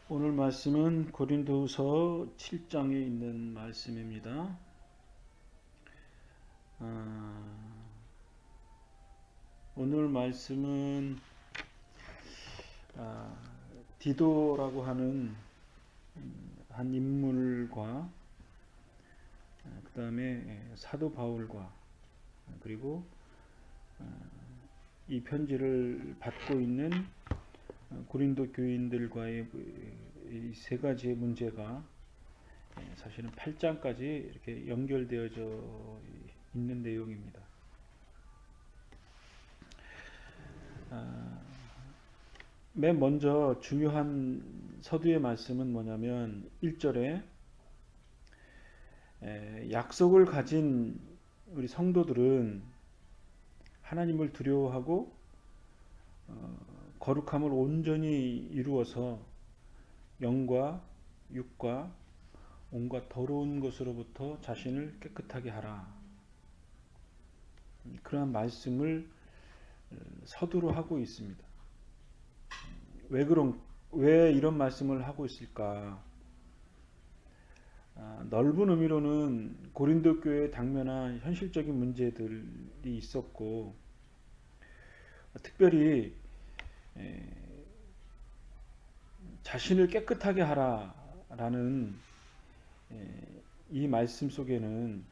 오늘 말씀은 고린도후서 7장에 있는 말씀입니다. 오늘 말씀은 디도라고 하는 한 인물과 그 다음에 사도 바울과 그리고 이 편지를 받고 있는 고린도 교인들과의 이 세 가지의 문제가 사실은 8장까지 이렇게 연결되어져 있는 내용입니다. 맨 먼저 중요한 서두의 말씀은 뭐냐면 1절에 약속을 가진 우리 성도들은 하나님을 두려워하고 거룩함을 온전히 이루어서 영과 육과 온갖 더러운 것으로부터 자신을 깨끗하게 하라. 그러한 말씀을 서두로 하고 있습니다. 왜 이런 말씀을 하고 있을까? 넓은 의미로는 고린도 교회에 당면한 현실적인 문제들이 있었고, 특별히 자신을 깨끗하게 하라라는 이 말씀 속에는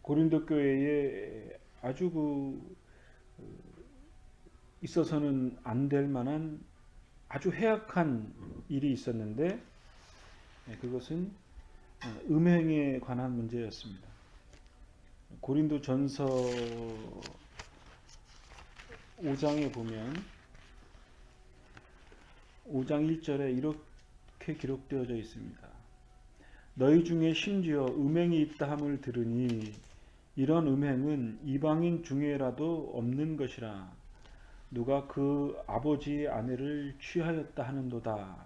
고린도 교회에 아주 있어서는 안 될 만한 아주 해악한 일이 있었는데 그것은 음행에 관한 문제였습니다. 고린도 전서 5장에 보면 5장 1절에 이렇게 기록되어져 있습니다. 너희 중에 심지어 음행이 있다 함을 들으니 이런 음행은 이방인 중에라도 없는 것이라 누가 그 아버지의 아내를 취하였다 하는도다.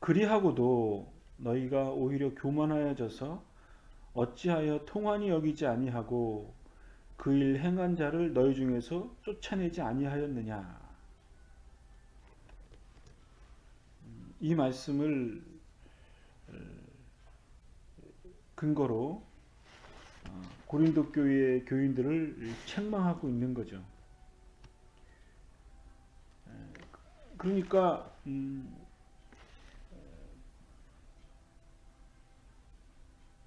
그리하고도 너희가 오히려 교만하여져서 어찌하여 통한이 여기지 아니하고 그 일 행한 자를 너희 중에서 쫓아내지 아니하였느냐. 이 말씀을 근거로 고린도 교회의 교인들을 책망하고 있는 거죠. 그러니까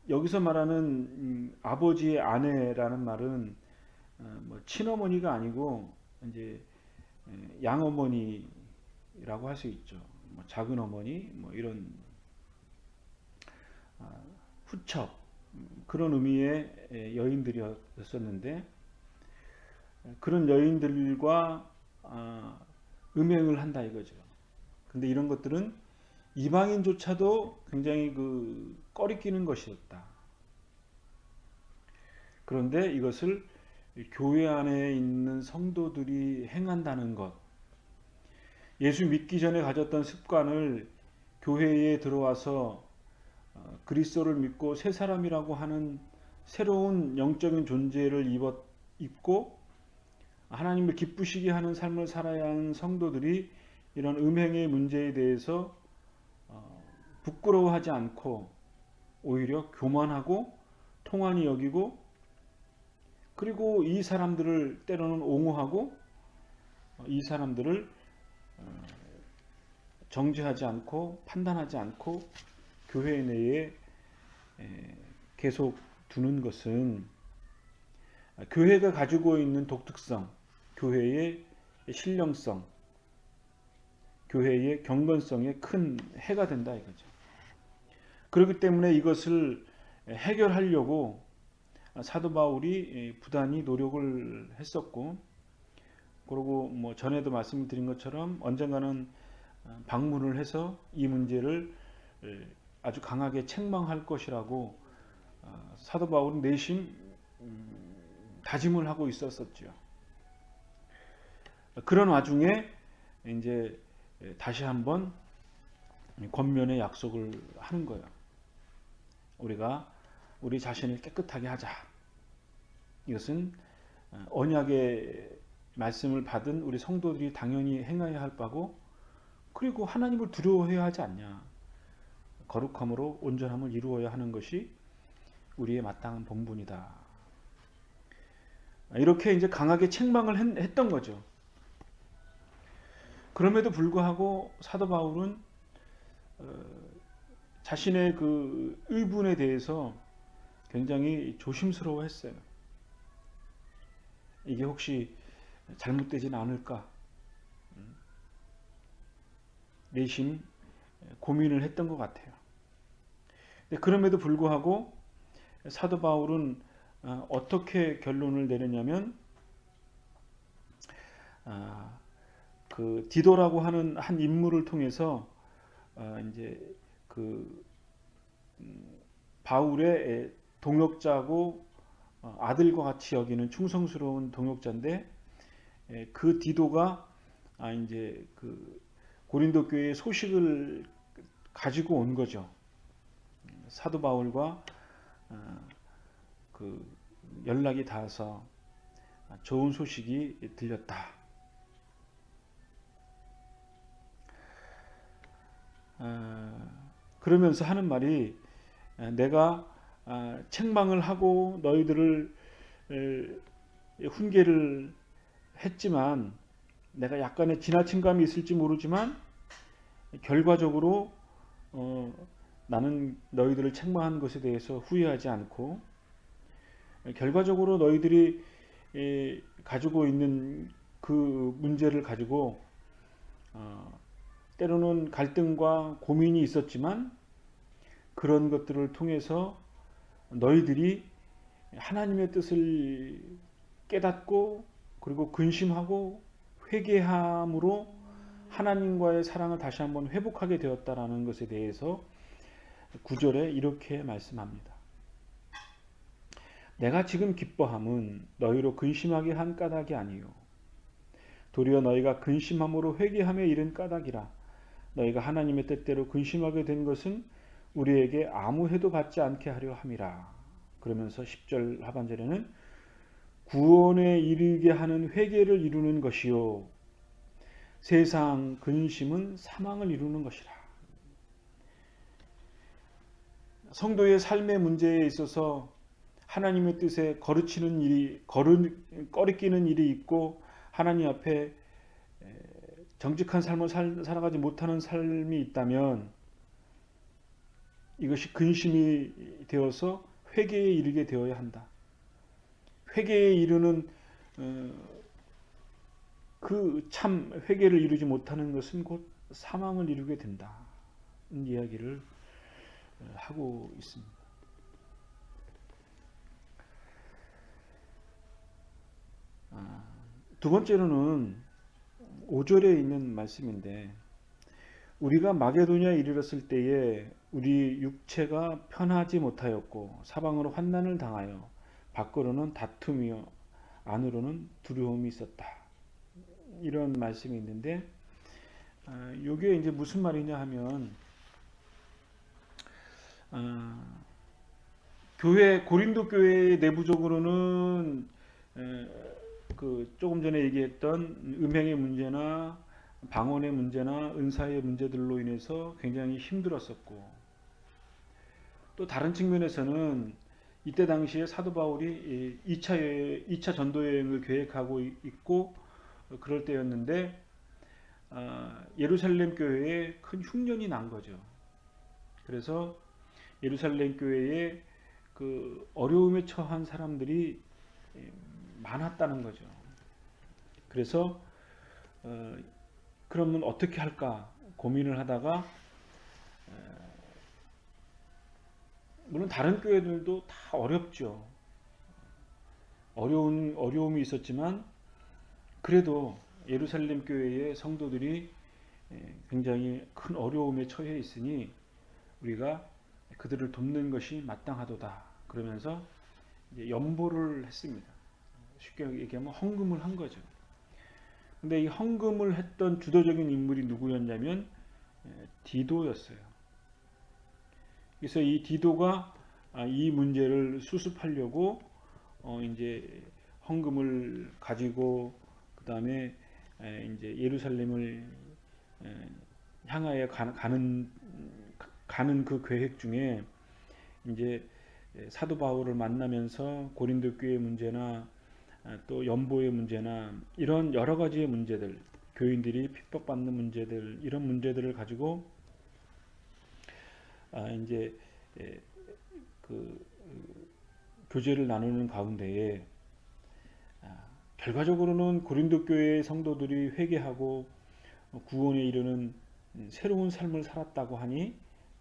여기서 말하는 아버지의 아내라는 말은 뭐 친어머니가 아니고 이제 양어머니라고 할 수 있죠. 뭐 작은 어머니 뭐 이런 후처 그런 의미의 여인들이었었는데 그런 여인들과 음행을 한다 이거죠. 근데 이런 것들은 이방인조차도 굉장히 꺼리끼는 것이었다. 그런데 이것을 교회 안에 있는 성도들이 행한다는 것, 예수 믿기 전에 가졌던 습관을 교회에 들어와서 그리스도를 믿고 새 사람이라고 하는 새로운 영적인 존재를 입고 하나님을 기쁘시게 하는 삶을 살아야 하는 성도들이 이런 음행의 문제에 대해서 부끄러워하지 않고 오히려 교만하고 통한이 여기고 그리고 이 사람들을 때로는 옹호하고 이 사람들을 정죄하지 않고 판단하지 않고 교회 내에 계속 두는 것은 교회가 가지고 있는 독특성, 교회의 신령성, 교회의 경건성에 큰 해가 된다 이거죠. 그렇기 때문에 이것을 해결하려고 사도 바울이 부단히 노력을 했었고, 그리고 뭐 전에도 말씀드린 것처럼 언젠가는 방문을 해서 이 문제를 아주 강하게 책망할 것이라고 사도 바울은 내심 다짐을 하고 있었었죠. 그런 와중에 이제 다시 한번 권면의 약속을 하는 거예요. 우리가 우리 자신을 깨끗하게 하자. 이것은 언약의 말씀을 받은 우리 성도들이 당연히 행해야 할 바고, 그리고 하나님을 두려워해야 하지 않냐. 거룩함으로 온전함을 이루어야 하는 것이 우리의 마땅한 본분이다. 이렇게 이제 강하게 책망을 했던 거죠. 그럼에도 불구하고 사도 바울은 자신의 그 의분에 대해서 굉장히 조심스러워했어요. 이게 혹시 잘못되진 않을까? 내심 고민을 했던 것 같아요. 그럼에도 불구하고 사도 바울은 어떻게 결론을 내렸냐면, 그 디도라고 하는 한 인물을 통해서 이제 그 바울의 동역자고 아들과 같이 여기는 충성스러운 동역자인데, 그 디도가 이제 그 고린도 교회의 소식을 가지고 온 거죠. 사도 바울과 그 연락이 닿아서 좋은 소식이 들렸다. 그러면서 하는 말이, 내가 책망을 하고 너희들을 훈계를 했지만, 내가 약간의 지나친 감이 있을지 모르지만 결과적으로 나는 너희들을 책망한 것에 대해서 후회하지 않고, 결과적으로 너희들이 가지고 있는 그 문제를 가지고 때로는 갈등과 고민이 있었지만, 그런 것들을 통해서 너희들이 하나님의 뜻을 깨닫고 그리고 근심하고 회개함으로 하나님과의 사랑을 다시 한번 회복하게 되었다라는 것에 대해서 9절에 이렇게 말씀합니다. 내가 지금 기뻐함은 너희로 근심하게 한 까닭이 아니요 도리어 너희가 근심함으로 회개함에 이른 까닭이라. 너희가 하나님의 뜻대로 근심하게 된 것은 우리에게 아무 해도 받지 않게 하려 함이라. 그러면서 10절 하반절에는 구원에 이르게 하는 회개를 이루는 것이요 세상 근심은 사망을 이루는 것이라. 성도의 삶의 문제에 있어서 하나님의 뜻에 거르치는 일이, 꺼리끼는 일이 있고, 하나님 앞에 정직한 삶을 살아가지 못하는 삶이 있다면, 이것이 근심이 되어서 회개에 이르게 되어야 한다. 회개에 이르는 그 참 회개를 이루지 못하는 것은 곧 사망을 이루게 된다. 이야기를 하고 있습니다. 두 번째로는 5절에 있는 말씀인데, 우리가 마게도냐에 이르렀을 때에 우리 육체가 편하지 못하였고 사방으로 환난을 당하여 밖으로는 다툼이요 안으로는 두려움이 있었다. 이런 말씀이 있는데, 이게 이제 무슨 말이냐 하면, 고린도 교회 내부적으로는 그 조금 전에 얘기했던 음행의 문제나 방언의 문제나 은사의 문제들로 인해서 굉장히 힘들었었고, 또 다른 측면에서는 이때 당시에 사도 바울이 2차 전도 여행을 계획하고 있고 그럴 때였는데, 예루살렘 교회에 큰 흉년이 난 거죠. 그래서 예루살렘 교회에 그 어려움에 처한 사람들이 많았다는 거죠. 그래서 그러면 어떻게 할까 고민을 하다가, 물론 다른 교회들도 다 어렵죠. 어려움이 있었지만 그래도 예루살렘 교회의 성도들이 굉장히 큰 어려움에 처해 있으니 우리가 그들을 돕는 것이 마땅하도다. 그러면서 이제 연보를 했습니다. 쉽게 얘기하면 헌금을 한 거죠. 근데 이 헌금을 했던 주도적인 인물이 누구였냐면 디도였어요. 그래서 이 디도가 이 문제를 수습하려고 이제 헌금을 가지고 그다음에 이제 예루살렘을 향하여 가는 그 계획 중에 이제 사도 바울을 만나면서 고린도 교회 문제나 또 연보의 문제나 이런 여러 가지의 문제들, 교인들이 핍박받는 문제들, 이런 문제들을 가지고 이제 그 교제를 나누는 가운데에 결과적으로는 고린도 교회의 성도들이 회개하고 구원에 이르는 새로운 삶을 살았다고 하니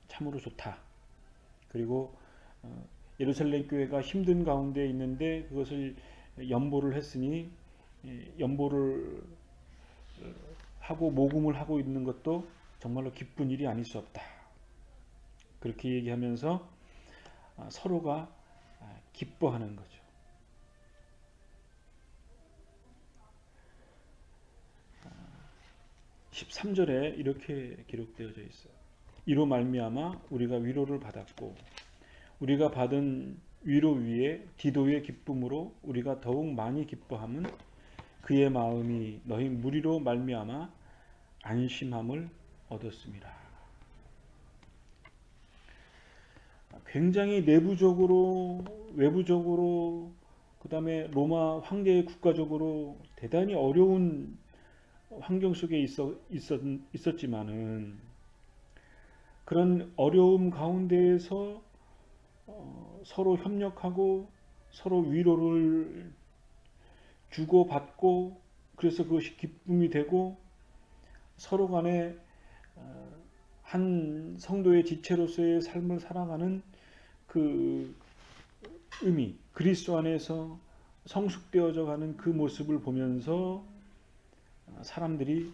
참으로 좋다. 그리고 예루살렘 교회가 힘든 가운데 있는데 그것을 연보를 했으니 연보를 하고 모금을 하고 있는 것도 정말로 기쁜 일이 아닐 수 없다. 그렇게 얘기하면서 서로가 기뻐하는 거죠. 13절에 이렇게 기록되어져 있어요. 이로 말미암아 우리가 위로를 받았고 우리가 받은 위로 위에 디도의 기쁨으로 우리가 더욱 많이 기뻐함은 그의 마음이 너희 무리로 말미암아 안심함을 얻었습니다. 굉장히 내부적으로 외부적으로 그다음에 로마 황제의 국가적으로 대단히 어려운 환경 속에 있었지만은 그런 어려움 가운데에서 서로 협력하고 서로 위로를 주고받고 그래서 그것이 기쁨이 되고 서로 간에 한 성도의 지체로서의 삶을 살아가는 그 의미, 그리스도 안에서 성숙되어져 가는 그 모습을 보면서 사람들이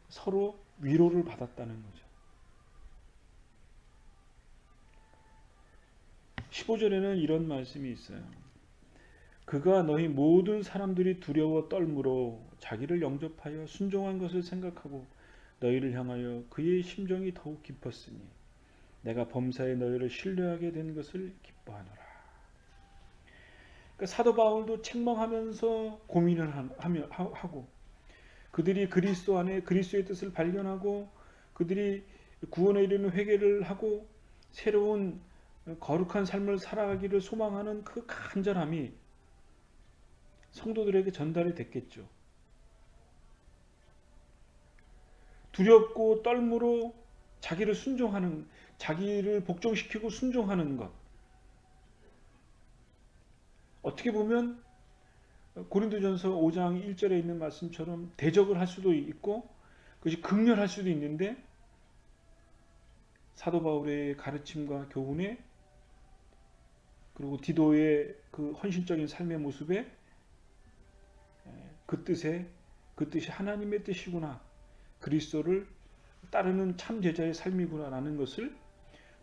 서로 위로를 받았다는 거죠. 15절에는 이런 말씀이 있어요. 그가 너희 모든 사람들이 두려워 떨므로 자기를 영접하여 순종한 것을 생각하고 너희를 향하여 그의 심정이 더욱 깊었으니 내가 범사에 너희를 신뢰하게 된 것을 기뻐하노라. 그러니까 사도 바울도 책망하면서 고민을 하고 그들이 그리스도 안에 그리스도의 뜻을 발견하고 그들이 구원에 이르는 회개를 하고 새로운 거룩한 삶을 살아가기를 소망하는 그 간절함이 성도들에게 전달이 됐겠죠. 두렵고 떨므로 자기를 복종시키고 순종하는 것. 어떻게 보면 고린도전서 5장 1절에 있는 말씀처럼 대적을 할 수도 있고 그것이 극렬할 수도 있는데 사도 바울의 가르침과 교훈에 그리고 디도의 그 헌신적인 삶의 모습에 그 뜻이 하나님의 뜻이구나. 그리스도를 따르는 참 제자의 삶이구나라는 것을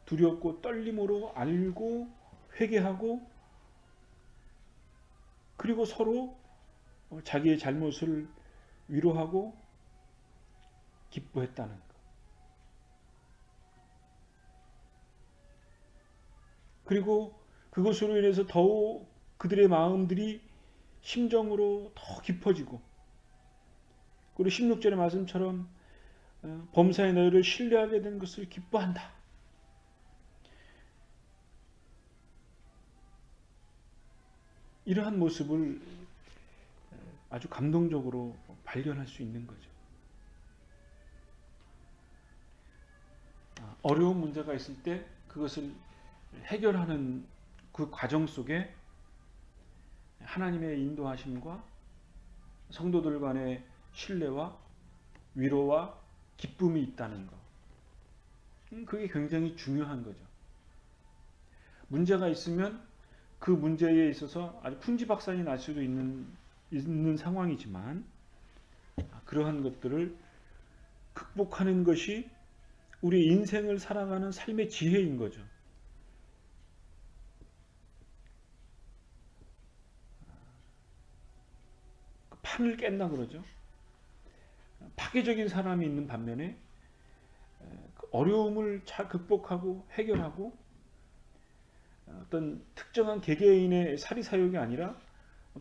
두렵고 떨림으로 알고 회개하고 그리고 서로 자기의 잘못을 위로하고 기뻐했다는 것. 그리고 그것으로 인해서 더욱 그들의 마음들이 심정으로 더 깊어지고 그리고 16절의 말씀처럼 범사의 너희를 신뢰하게 된 것을 기뻐한다. 이러한 모습을 아주 감동적으로 발견할 수 있는 거죠. 어려운 문제가 있을 때 그것을 해결하는 그 과정 속에 하나님의 인도하심과 성도들 간의 신뢰와 위로와 기쁨이 있다는 것. 그게 굉장히 중요한 거죠. 문제가 있으면 그 문제에 있어서 아주 풍지박산이 날 수도 있는 상황이지만 그러한 것들을 극복하는 것이 우리 인생을 살아가는 삶의 지혜인 거죠. 판을 깬다 그러죠. 파괴적인 사람이 있는 반면에 어려움을 잘 극복하고 해결하고 어떤 특정한 개개인의 사리사욕이 아니라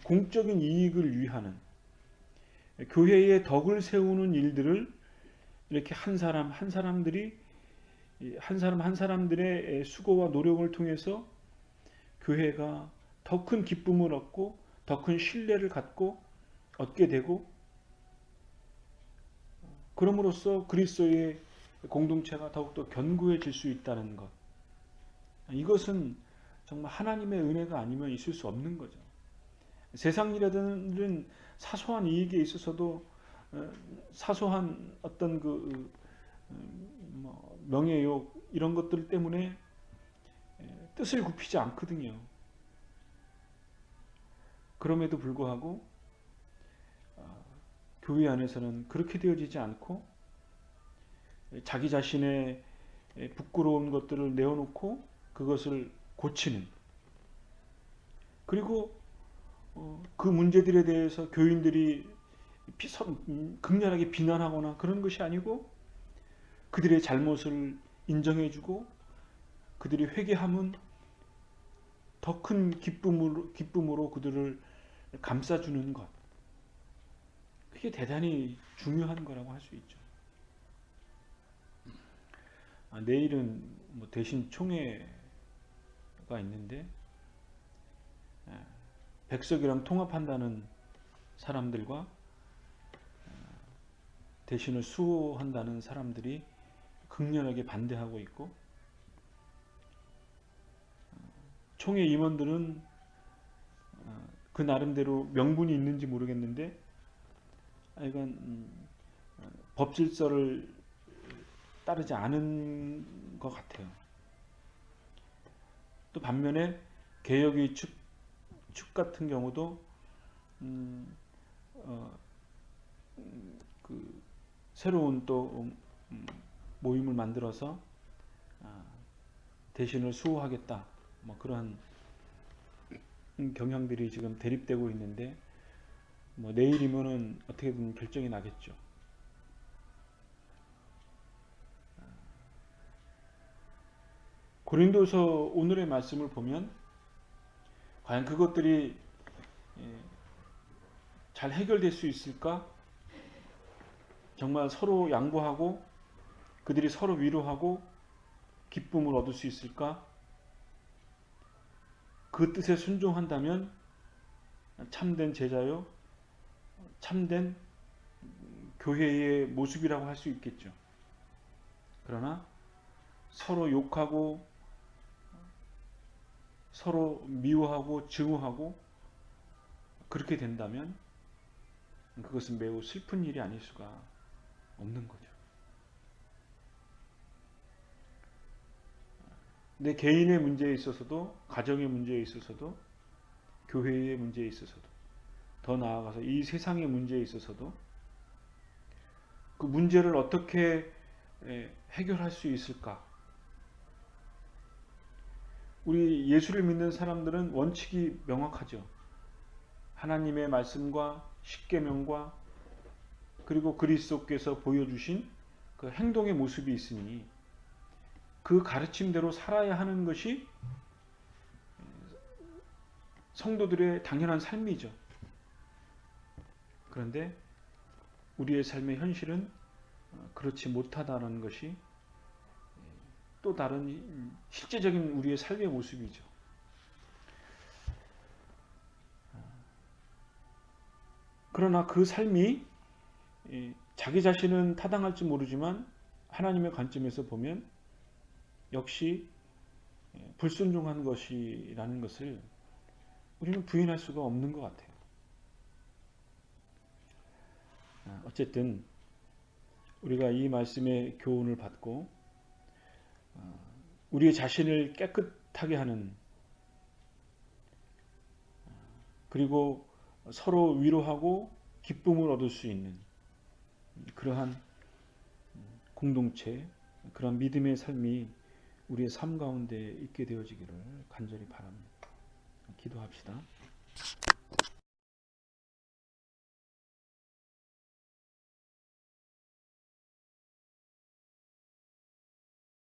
공적인 이익을 위하는 교회의 덕을 세우는 일들을 이렇게 한 사람 한 사람들이 한 사람 한 사람들의 수고와 노력을 통해서 교회가 더 큰 기쁨을 얻고 더 큰 신뢰를 갖고 얻게 되고, 그럼으로써 그리스도의 공동체가 더욱더 견고해질 수 있다는 것. 이것은 정말 하나님의 은혜가 아니면 있을 수 없는 거죠. 세상 일들은 사소한 이익에 있어서도 사소한 어떤 명예욕 이런 것들 때문에 뜻을 굽히지 않거든요. 그럼에도 불구하고 교회 안에서는 그렇게 되어지지 않고 자기 자신의 부끄러운 것들을 내어놓고 그것을 고치는, 그리고 그 문제들에 대해서 교인들이 극렬하게 비난하거나 그런 것이 아니고 그들의 잘못을 인정해주고 그들이 회개하면 더 큰 기쁨으로 그들을 감싸주는 것. 그게 대단히 중요한 거라고 할 수 있죠. 내일은 대신 총회가 있는데 백석이랑 통합한다는 사람들과 대신을 수호한다는 사람들이 극렬하게 반대하고 있고, 총회 임원들은 그 나름대로 명분이 있는지 모르겠는데 하여간 법 질서를 따르지 않은 것 같아요. 또 반면에 개혁의 축 같은 경우도 새로운 또 모임을 만들어서 대신을 수호하겠다, 그러한 경향들이 지금 대립되고 있는데 내일이면은 어떻게든 결정이 나겠죠. 고린도서 오늘의 말씀을 보면 과연 그것들이 잘 해결될 수 있을까? 정말 서로 양보하고 그들이 서로 위로하고 기쁨을 얻을 수 있을까? 그 뜻에 순종한다면 참된 제자요, 참된 교회의 모습이라고 할 수 있겠죠. 그러나 서로 욕하고 서로 미워하고 증오하고 그렇게 된다면 그것은 매우 슬픈 일이 아닐 수가 없는 거죠. 내 개인의 문제에 있어서도, 가정의 문제에 있어서도, 교회의 문제에 있어서도, 더 나아가서 이 세상의 문제에 있어서도 그 문제를 어떻게 해결할 수 있을까? 우리 예수를 믿는 사람들은 원칙이 명확하죠. 하나님의 말씀과 십계명과 그리고 그리스도께서 보여주신 그 행동의 모습이 있으니 그 가르침대로 살아야 하는 것이 성도들의 당연한 삶이죠. 그런데 우리의 삶의 현실은 그렇지 못하다는 것이 또 다른 실제적인 우리의 삶의 모습이죠. 그러나 그 삶이 자기 자신은 타당할지 모르지만 하나님의 관점에서 보면 역시 불순종한 것이라는 것을 우리는 부인할 수가 없는 것 같아요. 어쨌든 우리가 이 말씀의 교훈을 받고 우리의 자신을 깨끗하게 하는, 그리고 서로 위로하고 기쁨을 얻을 수 있는 그러한 공동체, 그런 믿음의 삶이 우리의 삶 가운데 있게 되어지기를 간절히 바랍니다. 기도합시다.